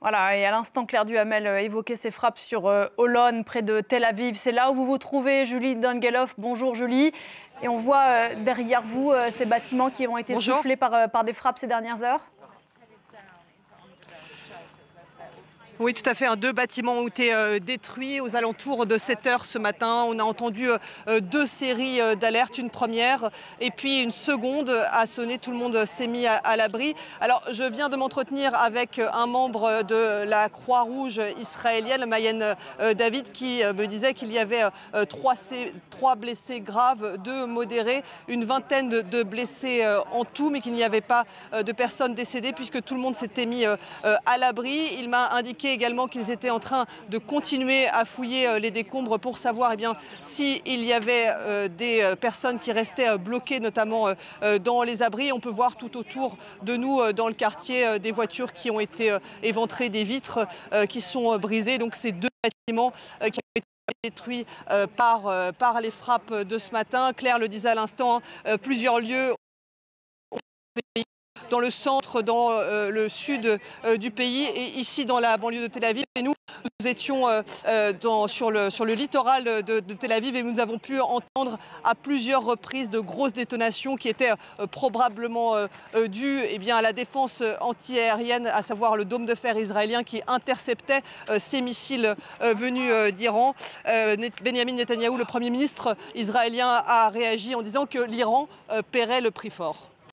Voilà, et à l'instant, Claire Duhamel évoquait ces frappes sur Holon, près de Tel Aviv. C'est là où vous vous trouvez, Julie Dungeloff. Bonjour Julie. Et on voit derrière vous ces bâtiments qui ont été Bonjour. soufflés par des frappes ces dernières heures. Oui, tout à fait. Deux bâtiments ont été détruits aux alentours de 7 heures ce matin. On a entendu deux séries d'alertes, une première et puis une seconde a sonné. Tout le monde s'est mis à l'abri. Alors, je viens de m'entretenir avec un membre de la Croix-Rouge israélienne, Mayen David, qui me disait qu'il y avait trois blessés graves, deux modérés, une vingtaine de blessés en tout, mais qu'il n'y avait pas de personnes décédées puisque tout le monde s'était mis à l'abri. Il m'a indiqué également qu'ils étaient en train de continuer à fouiller les décombres pour savoir s'il y avait des personnes qui restaient bloquées, notamment dans les abris. On peut voir tout autour de nous, dans le quartier, des voitures qui ont été éventrées, des vitres qui sont brisées. Donc ces deux bâtiments qui ont été détruits par les frappes de ce matin. Claire le disait à l'instant, plusieurs lieux dans le centre, dans le sud du pays et ici dans la banlieue de Tel Aviv. Et nous étions sur le littoral de Tel Aviv et nous avons pu entendre à plusieurs reprises de grosses détonations qui étaient probablement dues à la défense antiaérienne, à savoir le dôme de fer israélien qui interceptait ces missiles venus d'Iran. Benjamin Netanyahou, le Premier ministre israélien, a réagi en disant que l'Iran paierait le prix fort.